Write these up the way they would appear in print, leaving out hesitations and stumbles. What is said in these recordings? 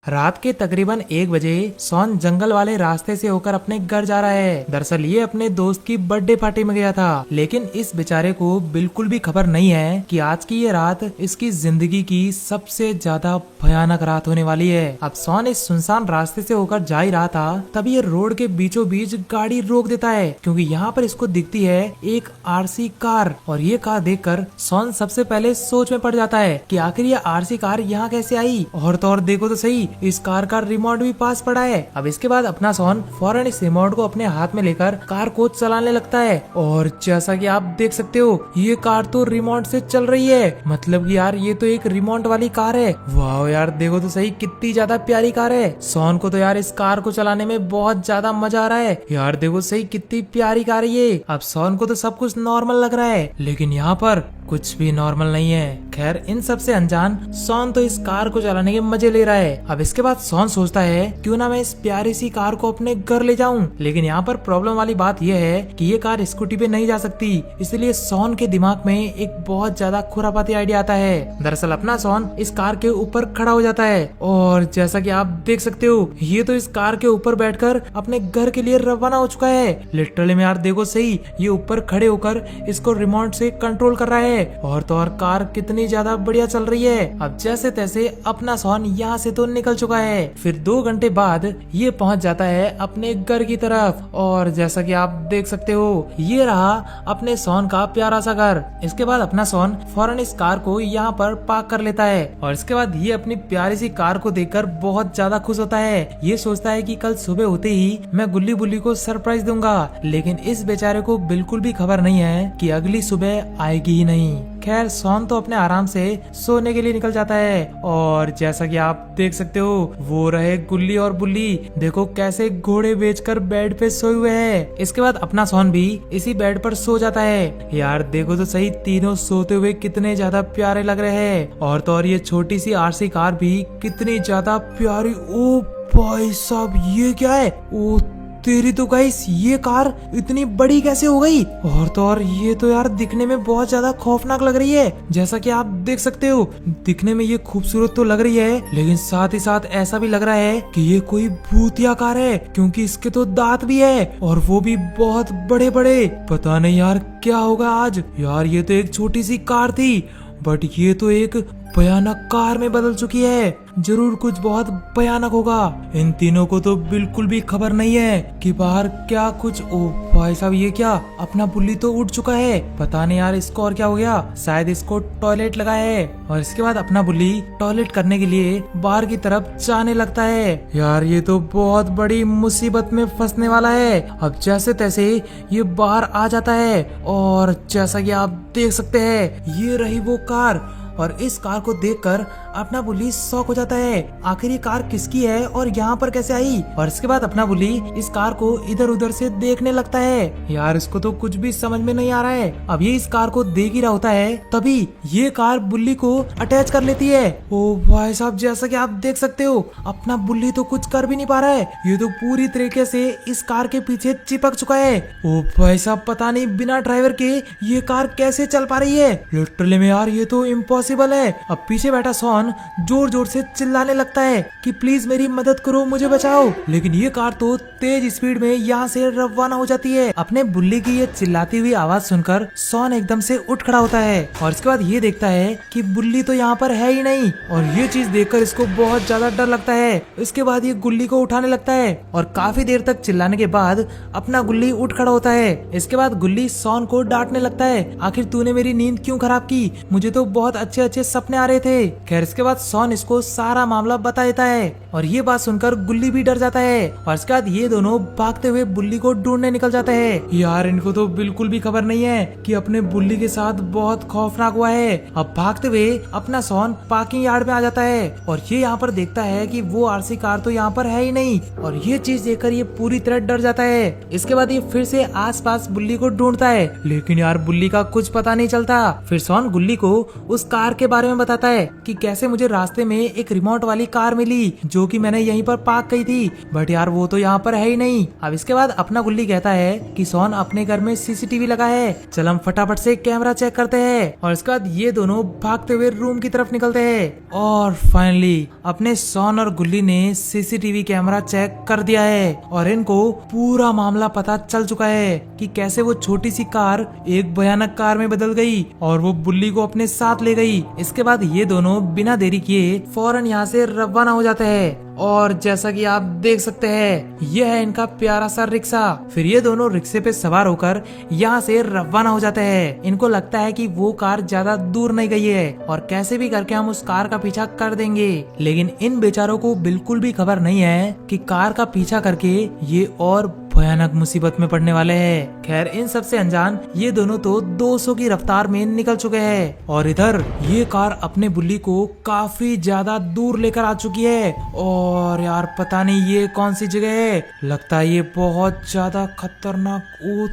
रात के तकरीबन 1 बजे सॉन जंगल वाले रास्ते से होकर अपने घर जा रहा है। दरअसल ये अपने दोस्त की बर्थडे पार्टी में गया था, लेकिन इस बेचारे को बिल्कुल भी खबर नहीं है कि आज की ये रात इसकी जिंदगी की सबसे ज्यादा भयानक रात होने वाली है। अब सॉन इस सुनसान रास्ते से होकर जा ही रहा था, तभी ये रोड के बीचों बीच गाड़ी रोक देता है, क्योंकि यहाँ पर इसको दिखती है एक आरसी कार। और ये कार देखकर सॉन सबसे पहले सोच में पड़ जाता है कि आखिर ये आरसी कार यहाँ कैसे आई। और तो और देखो तो सही, इस कार का रिमोट भी पास पड़ा है। अब इसके बाद अपना सॉन फौरन इस रिमोट को अपने हाथ में लेकर कार को चलाने लगता है। और जैसा कि आप देख सकते हो, ये कार तो रिमोट से चल रही है। मतलब कि यार ये तो एक रिमोट वाली कार है। वाह यार, देखो तो सही कितनी ज्यादा प्यारी कार है। सॉन को तो यार इस कार को चलाने में बहुत ज्यादा मजा आ रहा है। यार देखो सही कितनी प्यारी कार है ये। अब सॉन को तो सब कुछ नॉर्मल लग रहा है, लेकिन यहाँ पर कुछ भी नॉर्मल नहीं है। खैर इन सब से अनजान सॉन तो इस कार को चलाने के मजे ले रहा है। अब इसके बाद सॉन सोचता है क्यों ना मैं इस प्यारी सी कार को अपने घर ले जाऊं। लेकिन यहाँ पर प्रॉब्लम वाली बात यह है कि ये कार स्कूटी पे नहीं जा सकती, इसलिए सॉन के दिमाग में एक बहुत ज्यादा खुरापाती आइडिया आता है। दरअसल अपना सॉन इस कार के ऊपर खड़ा हो जाता है, और जैसा कि आप देख सकते हो, ये तो इस कार के ऊपर बैठकर अपने घर के लिए रवाना हो चुका है। लिटरली में यार देखो सही, ये ऊपर खड़े होकर इसको रिमोट से कंट्रोल कर रहा है। और तो और कार कितनी ज्यादा बढ़िया चल रही है। अब जैसे तैसे अपना सॉन यहाँ से तो निकल चुका है। फिर 2 घंटे बाद ये पहुंच जाता है अपने घर की तरफ, और जैसा कि आप देख सकते हो, ये रहा अपने सॉन का प्यारा सा घर। इसके बाद अपना सॉन फौरन इस कार को यहाँ पर पार्क कर लेता है, और इसके बाद ये अपनी प्यारी सी कार को देखकर बहुत ज्यादा खुश होता है। ये सोचता है कि कल सुबह होते ही मैं गुल्ली बुल्ली को सरप्राइज दूंगा, लेकिन इस बेचारे को बिल्कुल भी खबर नहीं है कि अगली सुबह आएगी ही नहीं। खैर सॉन तो अपने आराम से सोने के लिए निकल जाता है, और जैसा कि आप देख सकते हो, वो रहे गुल्ली और बुल्ली, देखो कैसे घोड़े बेचकर बेड पे सोए हुए हैं। इसके बाद अपना सॉन भी इसी बेड पर सो जाता है। यार देखो तो सही, तीनों सोते हुए कितने ज्यादा प्यारे लग रहे हैं। और तो और ये छोटी सी आरसी कार भी कितनी ज्यादा प्यारी। ओ भाई साहब, ये क्या है? ओ तेरी तो गाइस, ये कार इतनी बड़ी कैसे हो गई? और तो और ये तो यार दिखने में बहुत ज्यादा खौफनाक लग रही है। जैसा कि आप देख सकते हो, दिखने में ये खूबसूरत तो लग रही है, लेकिन साथ ही साथ ऐसा भी लग रहा है कि ये कोई भूतिया कार है, क्योंकि इसके तो दांत भी है, और वो भी बहुत बड़े बड़े। पता नहीं यार क्या होगा आज। यार ये तो एक छोटी सी कार थी, बट ये तो एक भयानक कार में बदल चुकी है। जरूर कुछ बहुत भयानक होगा। इन तीनों को तो बिल्कुल भी खबर नहीं है कि बाहर क्या कुछ। ओ भाई साहब, ये क्या? अपना बुल्ली तो उठ चुका है। पता नहीं यार इसको और क्या हो गया, शायद इसको टॉयलेट लगा है। और इसके बाद अपना बुल्ली टॉयलेट करने के लिए बाहर की तरफ जाने लगता है। यार ये तो बहुत बड़ी मुसीबत में फंसने वाला है। अब जैसे तैसे ये बाहर आ जाता है, और जैसा कि आप देख सकते हैं, ये रही वो कार। और इस कार को देखकर अपना बुल्ली शॉक हो जाता है। आखिर ये कार किसकी है और यहाँ पर कैसे आई? और इसके बाद अपना बुल्ली इस कार को इधर उधर से देखने लगता है। यार इसको तो कुछ भी समझ में नहीं आ रहा है। अब ये इस कार को देख ही रहा होता है, तभी ये कार बुल्ली को अटैच कर लेती है। ओ भाई साहब, जैसा कि आप देख सकते हो, अपना बुल्ली तो कुछ कर भी नहीं पा रहा है। ये तो पूरी तरीके से इस कार के पीछे चिपक चुका है। ओ भाई साहब, पता नहीं बिना ड्राइवर के ये कार कैसे चल पा रही है। लिटरली में यार ये तो इम्पॉसिबल है। अब पीछे बैठा सॉन जोर जोर से चिल्लाने लगता है कि प्लीज मेरी मदद करो, मुझे बचाओ। लेकिन ये कार तो तेज स्पीड में यहाँ से रवाना हो जाती है। अपने बुल्ली की ये चिल्लाती हुई आवाज सुनकर सॉन एकदम से उठ खड़ा होता है, और इसके बाद ये देखता है कि बुल्ली तो यहाँ पर है ही नहीं। और ये चीज देखकर इसको बहुत ज्यादा डर लगता है। इसके बाद ये गुल्ली को उठाने लगता है, और काफी देर तक चिल्लाने के बाद अपना गुल्ली उठ खड़ा होता है। इसके बाद गुल्ली सॉन को डांटने लगता है, आखिर तूने मेरी नींद क्यों खराब की? मुझे तो बहुत अच्छे अच्छे सपने आ रहे थे। खैर इसके बाद सॉन इसको सारा मामला बता देता है, और ये बात सुनकर गुल्ली भी डर जाता है। और इसके बाद ये दोनों भागते हुए बुल्ली को ढूंढने निकल जाते हैं। यार इनको तो बिल्कुल भी खबर नहीं है कि अपने बुल्ली के साथ बहुत खौफनाक हुआ है। अब भागते हुए अपना सॉन पार्किंग यार्ड में आ जाता है, और ये यहाँ पर देखता है कि वो आरसी कार तो यहाँ पर है ही नहीं। और ये चीज देखकर ये पूरी तरह डर जाता है। इसके बाद ये फिर से आसपास बुल्ली को ढूंढता है, लेकिन यार बुल्ली का कुछ पता नहीं चलता। फिर सॉन गुल्ली को उस कार के बारे में बताता है कि कैसे कैसे मुझे रास्ते में एक रिमोट वाली कार मिली जो कि मैंने यहीं पर पार्क की थी, बट यार वो तो यहाँ पर है ही नहीं। अब इसके बाद अपना गुल्ली कहता है कि सोन अपने घर में सीसीटीवी लगा है, चल हम फटाफट से कैमरा चेक करते हैं। और इसके बाद ये दोनों भागते हुए रूम की तरफ निकलते हैं और फाइनली अपने सोन और गुल्ली ने सीसीटीवी कैमरा चेक कर दिया है और इनको पूरा मामला पता चल चुका है कि कैसे वो छोटी सी कार एक भयानक कार में बदल गई और वो बुल्ली को अपने साथ ले गई। इसके बाद ये दोनों बिना देरी किए फौरन यहाँ से रवाना हो जाते हैं और जैसा कि आप देख सकते हैं यह है इनका प्यारा सा रिक्शा। फिर ये दोनों रिक्शे पे सवार होकर यहाँ से रवाना हो जाते हैं। इनको लगता है कि वो कार ज्यादा दूर नहीं गई है और कैसे भी करके हम उस कार का पीछा कर देंगे, लेकिन इन बेचारों को बिल्कुल भी खबर नहीं है कि कार का पीछा करके ये और भयानक मुसीबत में पड़ने वाले हैं। खैर इन सब से अनजान ये दोनों तो 200 की रफ्तार में निकल चुके हैं और इधर ये कार अपने बुल्ली को काफी ज्यादा दूर लेकर आ चुकी है। और यार पता नहीं ये कौन सी जगह है, लगता है ये बहुत ज्यादा खतरनाक। ओ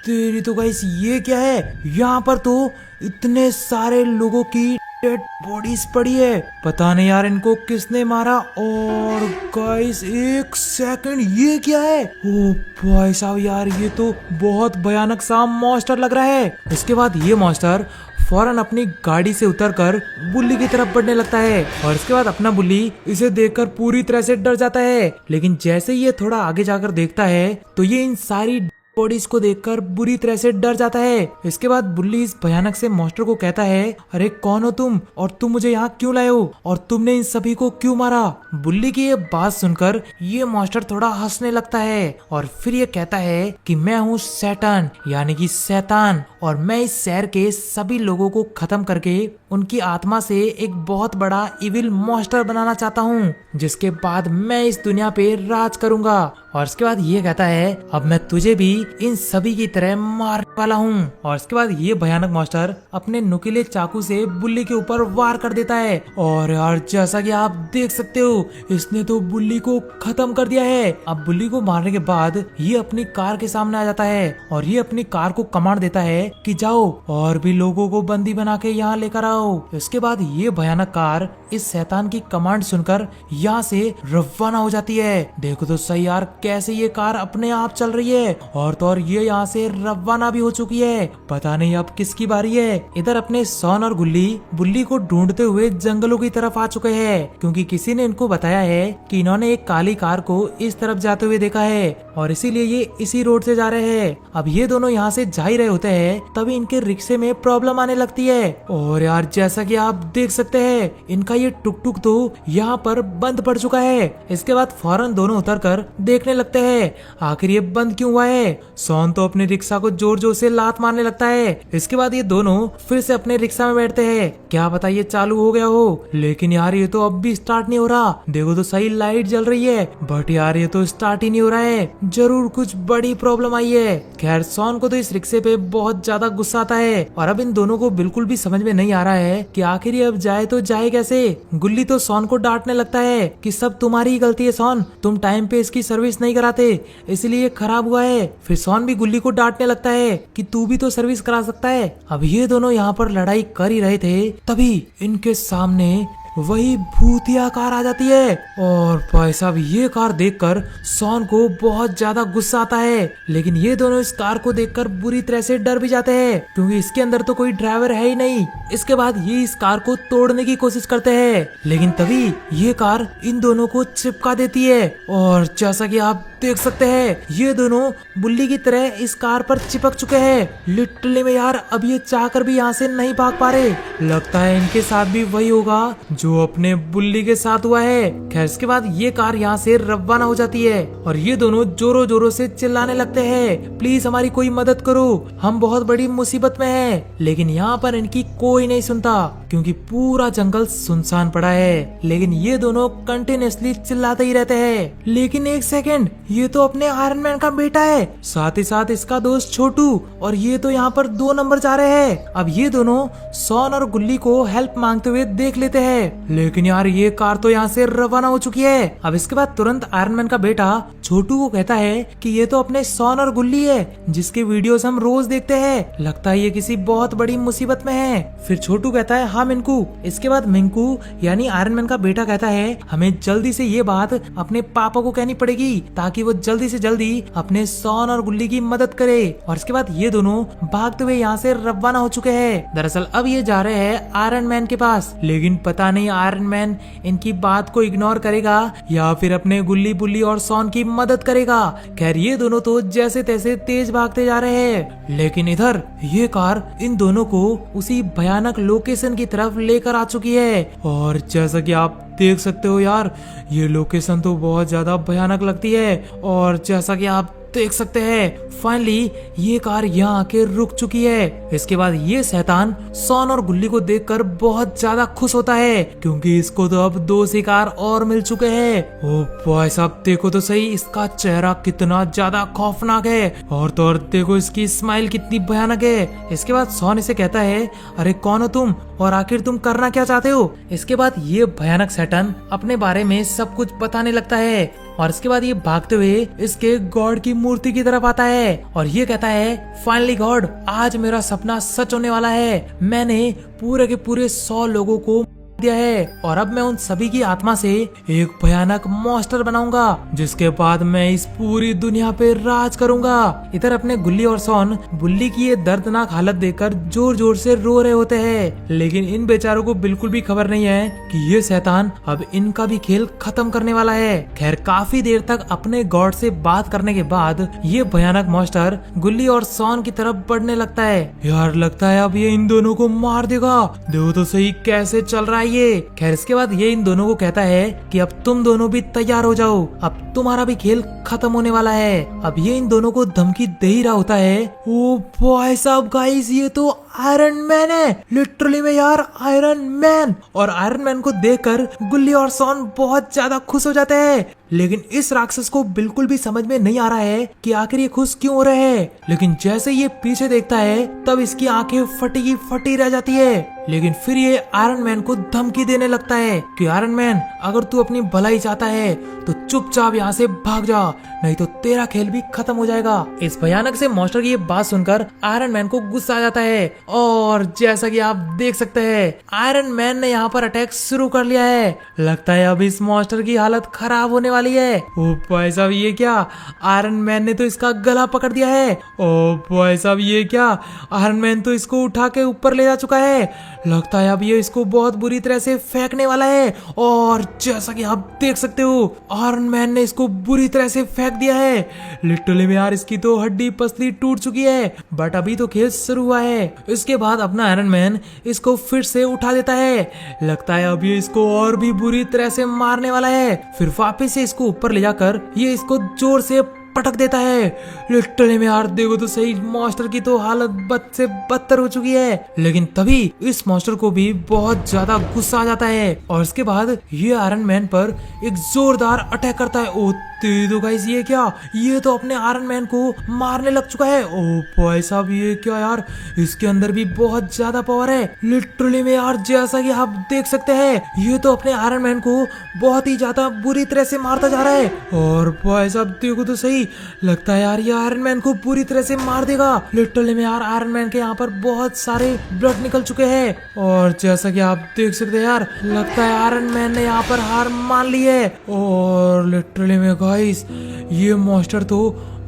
तेरी तो गाइस ये क्या है, यहाँ पर तो इतने सारे लोगों की डेड बॉडीज पड़ी है, पता नहीं यार इनको किसने मारा। और गाइस एक सेकंड ये क्या है, ओ भाई साहब यार ये तो बहुत भयानक सा मॉन्स्टर लग रहा है। इसके बाद ये मॉन्स्टर फौरन अपनी गाड़ी से उतरकर बुल्ली की तरफ बढ़ने लगता है और इसके बाद अपना बुल्ली इसे देखकर पूरी तरह से डर जाता है, लेकिन जैसे ये थोड़ा आगे जाकर देखता है तो ये इन सारी बॉडीज को देखकर बुरी तरह से डर जाता है। इसके बाद बुल्ली इस भयानक से मॉन्स्टर को कहता है, अरे कौन हो तुम और तुम मुझे यहाँ क्यों लाए हो और तुमने इन सभी को क्यों मारा। बुल्ली की ये बात सुनकर ये मॉन्स्टर थोड़ा हंसने लगता है और फिर ये कहता है कि मैं हूँ सैटन यानी कि शैतान और मैं इस शहर के सभी लोगों को खत्म करके उनकी आत्मा से एक बहुत बड़ा इविल मॉन्स्टर बनाना चाहता हूँ, जिसके बाद मैं इस दुनिया पे राज करूंगा। और इसके बाद ये कहता है अब मैं तुझे भी इन सभी की तरह मारने वाला हूँ। और इसके बाद ये भयानक मॉन्स्टर अपने नुकीले चाकू से बुल्ली के ऊपर वार कर देता है और यार जैसा कि आप देख सकते हो इसने तो बुल्ली को खत्म कर दिया है। अब बुल्ली को मारने के बाद ये अपनी कार के सामने आ जाता है और ये अपनी कार को कमांड देता है कि जाओ और भी लोगों को बंदी बना के यहाँ लेकर आओ। इसके बाद ये भयानक कार इस शैतान की कमांड सुनकर यहाँ से रवाना हो जाती है। देखो तो सही यार कैसे ये कार अपने आप चल रही है और तो और ये यहाँ से रवाना भी हो चुकी है। पता नहीं अब किसकी बारी है। इधर अपने सोन और गुल्ली बुल्ली को ढूंढते हुए जंगलों की तरफ आ चुके हैं क्योंकि किसी ने इनको बताया है कि इन्होंने एक काली कार को इस तरफ जाते हुए देखा है और इसीलिए ये इसी रोड से जा रहे हैं। अब ये दोनों यहाँ से जा ही रहे होते हैं तभी इनके रिक्शे में प्रॉब्लम आने लगती है और यार जैसा कि आप देख सकते हैं इनका ये टुक टुक तो यहाँ पर बंद पड़ चुका है। इसके बाद फौरन दोनों उतरकर देखने लगते हैं आखिर ये बंद क्यों हुआ है। सोन तो अपने रिक्शा को जोर जोर से लात मारने लगता है। इसके बाद ये दोनों फिर से अपने रिक्शा में बैठते हैं, क्या पता ये चालू हो गया हो, लेकिन यार ये तो अब भी स्टार्ट नहीं हो रहा। देखो तो सही लाइट जल रही है बट यार ये तो स्टार्ट ही नहीं हो रहा है, जरूर कुछ बड़ी प्रॉब्लम आई है। खैर सोन को तो इस रिक्शे पे बहुत ज्यादा गुस्सा आता है और अब इन दोनों को बिल्कुल भी समझ में नहीं आ रहा है कि आखिर ये अब जाए तो जाए कैसे। गुल्ली तो सोन को डांटने लगता है कि सब तुम्हारी ही गलती है सोन, तुम टाइम पे इसकी सर्विस नहीं कराते इसलिए खराब हुआ है। फिर सोन भी गुल्ली को डांटने लगता है कि तू भी तो सर्विस करा सकता है। अब ये दोनों यहाँ पर लड़ाई कर ही रहे थे तभी इनके सामने वही भूतिया कार आ जाती है और भाई साहब ये कार देखकर सोन को बहुत ज्यादा गुस्सा आता है, लेकिन ये दोनों इस कार को देखकर बुरी तरह से डर भी जाते हैं क्योंकि इसके अंदर तो कोई ड्राइवर है ही नहीं। इसके बाद ये इस कार को तोड़ने की कोशिश करते हैं लेकिन तभी ये कार इन दोनों को चिपका देती है और जैसा कि आप देख सकते हैं ये दोनों बुल्ली की तरह इस कार पर चिपक चुके हैं। लिटरली में यार अब ये चाहकर भी यहाँ से नहीं भाग पा रहे, लगता है इनके साथ भी वही होगा जो अपने बुल्ली के साथ हुआ है। खैर इसके बाद ये कार यहाँ से रवाना हो जाती है और ये दोनों जोरों जोरों से चिल्लाने लगते हैं, प्लीज हमारी कोई मदद करो, हम बहुत बड़ी मुसीबत में हैं। लेकिन यहाँ पर इनकी कोई नहीं सुनता क्योंकि पूरा जंगल सुनसान पड़ा है, लेकिन ये दोनों कंटिन्यूअसली चिल्लाते ही रहते हैं। लेकिन एक सेकेंड, ये तो अपने आयरन मैन का बेटा है, साथ ही साथ इसका दोस्त छोटू, और ये तो यहाँ पर 2 नंबर जा रहे हैं। अब ये दोनों सोन और गुल्ली को हेल्प मांगते हुए देख लेते हैं, लेकिन यार ये कार तो यहाँ से रवाना हो चुकी है। अब इसके बाद तुरंत आयरन मैन का बेटा छोटू को कहता है कि ये तो अपने सोन और गुल्ली है जिसके वीडियोस हम रोज देखते हैं, लगता है ये किसी बहुत बड़ी मुसीबत में है। फिर छोटू कहता है हाँ मिंकू। इसके बाद मिंकू यानी आयरन मैन का बेटा कहता है हमें जल्दी से ये बात अपने पापा को कहनी पड़ेगी ताकि वो जल्दी से जल्दी अपने सॉन और गुल्ली की मदद करे। और इसके बाद ये दोनों भागते हुए यहाँ से रवाना हो चुके हैं। दरअसल अब ये जा रहे हैं आयरन मैन के पास, लेकिन पता नहीं आयरन मैन इनकी बात को इग्नोर करेगा या फिर अपने गुल्ली बुल्ली और सॉन की मदद करेगा। खैर ये दोनों तो जैसे तैसे तेज भागते जा रहे हैं, लेकिन इधर ये कार इन दोनों को उसी भयानक लोकेशन की तरफ लेकर आ चुकी है। और जैसा कि आप देख सकते हो यार, ये लोकेशन तो बहुत ज्यादा भयानक लगती है। और जैसा कि आप देख सकते हैं फाइनली ये कार यहाँ आके रुक चुकी है। इसके बाद ये शैतान सॉन और गुल्ली को देखकर बहुत ज्यादा खुश होता है क्योंकि इसको तो अब 2 शिकार और मिल चुके हैं। ओ भाई साहब देखो तो सही, इसका चेहरा कितना ज्यादा खौफनाक है और तो और देखो इसकी स्माइल कितनी भयानक है। इसके बाद सॉन इसे कहता है अरे कौन हो तुम और आखिर तुम करना क्या चाहते हो। इसके बाद ये भयानक शैतान अपने बारे में सब कुछ बताने लगता है और इसके बाद ये भागते हुए इसके गॉड की मूर्ति की तरफ आता है और ये कहता है फाइनली गॉड, आज मेरा सपना सच होने वाला है। मैंने पूरे के पूरे 100 लोगों को दिया है और अब मैं उन सभी की आत्मा से एक भयानक मॉन्स्टर बनाऊंगा जिसके बाद मैं इस पूरी दुनिया पे राज करूंगा। इधर अपने गुल्ली और सॉन बुल्ली की ये दर्दनाक हालत देखकर जोर जोर से रो रहे होते हैं, लेकिन इन बेचारों को बिल्कुल भी खबर नहीं है कि ये शैतान अब इनका भी खेल खत्म करने वाला है। खैर काफी देर तक अपने गॉड से बात करने के बाद ये भयानक मॉन्स्टर गुल्ली और सॉन की तरफ बढ़ने लगता है। यार लगता है अब ये इन दोनों को मार देगा। देखो तो सही कैसे चल रहा है ये। खैर इसके बाद ये इन दोनों को कहता है कि अब तुम दोनों भी तैयार हो जाओ, अब तुम्हारा भी खेल खत्म होने वाला है। अब ये इन दोनों को धमकी दे ही रहा होता है। ओ भाई साहब गाइस, ये तो आयरन मैन है, लिटरली में यार आयरन मैन। और आयरन मैन को देखकर गुल्ली और सॉन बहुत ज्यादा खुश हो जाते हैं, लेकिन इस राक्षस को बिल्कुल भी समझ में नहीं आ रहा है कि आखिर ये खुश क्यों हो रहे हैं। लेकिन जैसे ये पीछे देखता है तब इसकी आंखें फटी की फटी रह जाती है। लेकिन फिर ये आयरन मैन को धमकी देने लगता है कि आयरन मैन अगर तू अपनी भलाई चाहता है तो चुपचाप यहाँ से भाग जा, नहीं तो तेरा खेल भी खत्म हो जाएगा। इस भयानक से मॉन्स्टर की ये बात सुनकर आयरन मैन को गुस्सा आ जाता है और जैसा कि आप देख सकते हैं आयरन मैन ने यहाँ पर अटैक शुरू कर लिया है। लगता है अब इस मॉन्स्टर की हालत खराब होने वाली है। ओ भाई साहब ये क्या, आयरन मैन ने तो इसका गला पकड़ दिया है। ओ भाई साहब ये क्या, आयरन मैन तो इसको उठा के ऊपर ले जा चुका है। लगता है अब ये इसको बहुत बुरी तरह से फेंकने वाला है और जैसा कि आप देख सकते हो आयरन मैन ने इसको बुरी तरह से फेंक दिया है। लिटरली में यार इसकी तो हड्डी पसली टूट चुकी है, बट अभी तो खेल शुरू हुआ है। इसके बाद अपना आयरन मैन इसको फिर से उठा देता है। लगता है अब ये इसको और भी बुरी तरह से मारने वाला है। फिर वापस से इसको ऊपर ले जाकर ये इसको जोर से पटक देता है। लिटरली में यार देखो तो सही, मॉन्स्टर की तो हालत बद से बदतर हो चुकी है। लेकिन तभी इस मॉन्स्टर को भी बहुत ज्यादा गुस्सा आ जाता है और इसके बाद ये आयरन मैन पर एक जोरदार अटैक करता है। ओ तो गाइस ये क्या, ये तो अपने आयरन मैन को मारने लग चुका है। ओ भाई साहब ये क्या यार, इसके अंदर भी बहुत ज्यादा पावर है। लिटरली में यार जैसा कि आप देख सकते हैं ये तो अपने आयरन मैन को बहुत ही ज्यादा बुरी तरह से मारता जा रहा है। और भाई साहब देखो तो सही, लगता है यार ये आयरन मैन को पूरी तरह से मार देगा। लिटरली में यार आयरन मैन के यहाँ पर बहुत सारे ब्लड निकल चुके हैं और जैसा कि आप देख सकते हैं यार लगता है आयरन मैन ने यहाँ पर हार मान ली है। और लिटरली में गाइस ये मॉन्स्टर तो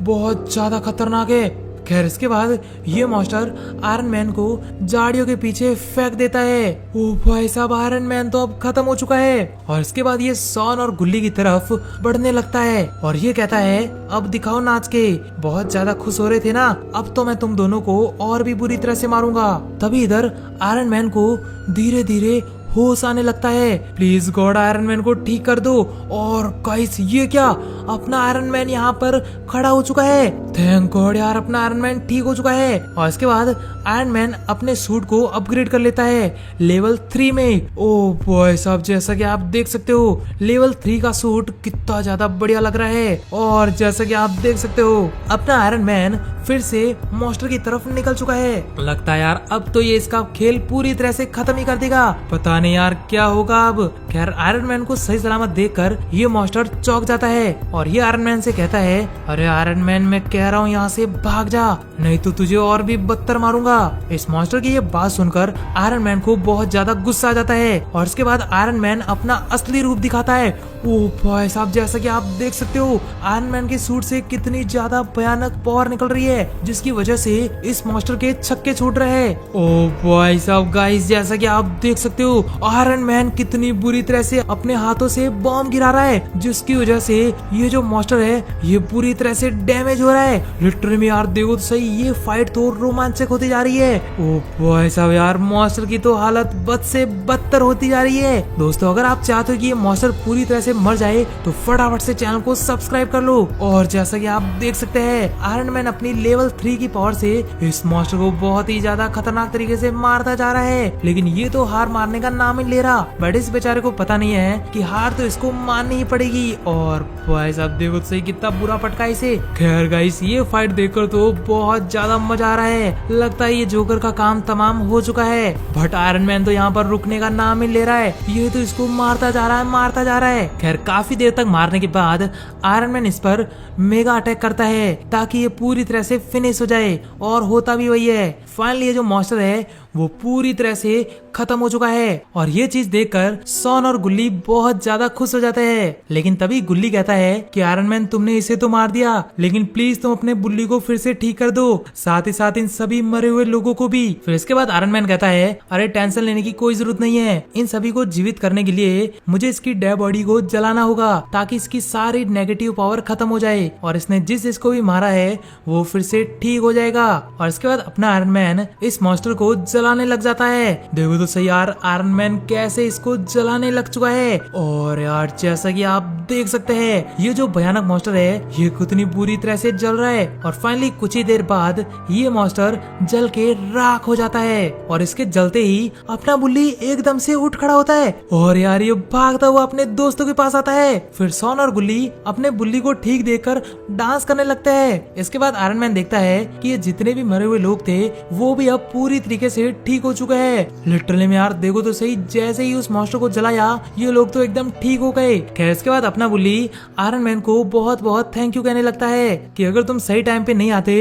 बहुत ज्यादा खतरनाक है। खैर इसके बाद ये मॉन्स्टर आयरन मैन को झाड़ियों के पीछे फेंक देता है। ओ भाई साहब आयरन मैन तो अब खत्म हो चुका है। और इसके बाद ये सॉन और गुल्ली की तरफ बढ़ने लगता है और ये कहता है अब दिखाओ नाच के, बहुत ज्यादा खुश हो रहे थे ना, अब तो मैं तुम दोनों को और भी बुरी तरह से मारूंगा। तभी इधर आयरन मैन को धीरे धीरे होश आने लगता है। प्लीज गॉड आयरन मैन को ठीक कर दो। और गाइस ये क्या, अपना आयरन मैन यहाँ पर खड़ा हो चुका है। थैंक गॉड यार अपना आयरन मैन ठीक हो चुका है। और इसके बाद आयरन मैन अपने सूट को अपग्रेड कर लेता है लेवल 3 में। ओ बॉय साहब जैसा कि आप देख सकते हो लेवल 3 का सूट कितना ज्यादा बढ़िया लग रहा है। और जैसा कि आप देख सकते हो अपना आयरन मैन फिर से मॉन्स्टर की तरफ निकल चुका है। लगता है यार अब तो ये इसका खेल पूरी तरह से खत्म ही कर देगा। पता नहीं यार क्या होगा अब। खैर आयरन मैन को सही सलामत देखकर ये मॉन्स्टर चौंक जाता है और ये आयरन मैन से कहता है, अरे आयरन मैन मैं कह रहा हूँ यहाँ से भाग जा, नहीं तो तुझे और भी बदतर मारूंगा। इस मॉन्स्टर की ये बात सुनकर आयरन मैन को बहुत ज्यादा गुस्सा आ जाता है और इसके बाद आयरन मैन अपना असली रूप दिखाता है। ओ भाई साहब, जैसा कि आप देख सकते हो आयरन मैन के सूट से कितनी ज्यादा भयानक पावर निकल रही है, जिसकी वजह से इस मॉन्स्टर के छक्के छूट रहे हैं। ओ भाई साहब गाइस, जैसा कि आप देख सकते हो आयरन मैन कितनी बुरी तरह से अपने हाथों से बॉम्ब गिरा रहा है, जिसकी वजह से ये जो मॉन्स्टर है ये पूरी तरह से डैमेज हो रहा है। लिटरली यार देखो तो सही, ये फाइट तो रोमांचक होती जा रही है। ओ भाई साहब यार, मॉन्स्टर की तो हालत बद से बदतर होती जा रही है। दोस्तों अगर आप चाहते हो कि ये मॉन्स्टर पूरी तरह से मर जाए तो फटाफट से चैनल को सब्सक्राइब कर लो। और जैसा कि आप देख सकते हैं आयरन मैन अपनी लेवल 3 की पावर से इस मॉन्स्टर को बहुत ही ज्यादा खतरनाक तरीके से मारता जा रहा है, लेकिन ये तो हार मारने का नाम ही ले रहा। बट इस बेचारे को पता नहीं है कि हार तो इसको माननी ही पड़ेगी। और भाई साहब देखो सही कितना बुरा पटका इसे। खैर गाइस, ये फाइट देखकर तो बहुत ज्यादा मजा आ रहा है, लगता है ये जोकर का काम तमाम हो चुका है। बट आयरन मैन तो यहाँ पर रुकने का नाम ही ले रहा है, ये तो इसको मारता जा रहा है, मारता जा रहा है। खैर काफी देर तक मारने के बाद आयरन मैन इस पर मेगा अटैक करता है ताकि ये पूरी तरह से फिनिश हो जाए, और होता भी वही है। फाइनली ये जो मॉन्स्टर है वो पूरी तरह से खत्म हो चुका है और ये चीज देखकर सॉन और गुल्ली बहुत ज्यादा खुश हो जाते हैं। लेकिन तभी गुल्ली कहता है कि आयरन मैन तुमने इसे तो मार दिया, लेकिन प्लीज तुम अपने बुल्ली को फिर से ठीक कर दो, साथ ही साथ इन सभी मरे हुए लोगों को भी। फिर इसके बाद आयरन मैन कहता है, अरे टेंशन लेने की कोई जरूरत नहीं है, इन सभी को जीवित करने के लिए मुझे इसकी डेड बॉडी को जलाना होगा ताकि इसकी सारी नेगेटिव पावर खत्म हो जाए और इसने जिस जिसको भी मारा है वो फिर से ठीक हो जाएगा। और इसके बाद अपना आयरन मैन इस मॉन्स्टर को जलाने लग जाता है। देखो तो सही यार, आयरन मैन कैसे इसको जलाने लग चुका है। और यार जैसा कि आप देख सकते हैं ये जो भयानक मॉन्स्टर है ये कितनी बुरी तरह से जल रहा है। और फाइनली कुछ ही देर बाद ये मॉन्स्टर जल के राख हो जाता है और इसके जलते ही अपना बुल्ली एकदम से उठ खड़ा होता है और यार ये भागता हुआ अपने दोस्तों के पास आता है। फिर सॉन और गुल्ली अपने बुल्ली को ठीक देखकर डांस करने लगते हैं। इसके बाद आयरन मैन देखता है कि ये जितने भी मरे हुए लोग थे वो भी अब पूरी तरीके से ठीक हो चुके हैं। लिटरली में यार देखो तो सही, जैसे ही उस मॉन्स्टर को जलाया ये लोग तो एकदम ठीक हो गए। खैर इसके बाद अपना बुल्ली आयरन मैन को बहुत बहुत थैंक यू कहने लगता है कि अगर तुम सही टाइम पे नहीं आते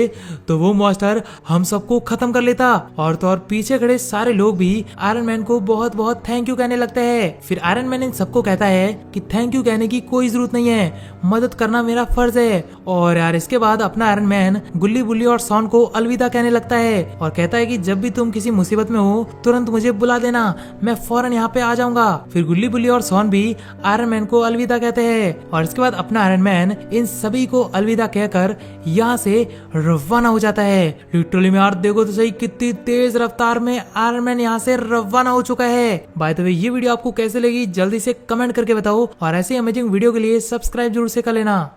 तो वो मॉन्स्टर हम सबको खत्म कर लेता। और तो और पीछे खड़े सारे लोग भी आयरन मैन को बहुत बहुत थैंक यू कहने लगते हैं। फिर आयरन मैन इन सबको कहता है कि थैंक यू कहने की कोई जरूरत नहीं है, मदद करना मेरा फर्ज है। और यार इसके बाद अपना आयरन मैन गुल्ली बुल्ली और सॉन को अलविदा कहने लगता है और कहता है कि जब भी तुम किसी मुसीबत में हो तुरंत मुझे बुला देना, मैं फौरन यहाँ पे आ जाऊंगा। फिर गुल्ली बुल्ली और सॉन भी आयरन मैन को अलविदा कहते हैं और इसके बाद अपना आयरन मैन इन सभी को अलविदा कहकर यहाँ से रवाना हो जाता है। लिटरली में यार देखो तो सही कितनी तेज रफ्तार में आयरन मैन यहाँ से रवाना हो चुका है। बाय द वे ये वीडियो आपको कैसे लगी जल्दी से कमेंट करके बताओ और ऐसे अमेजिंग वीडियो के लिए सब्सक्राइब जरूर से कर लेना।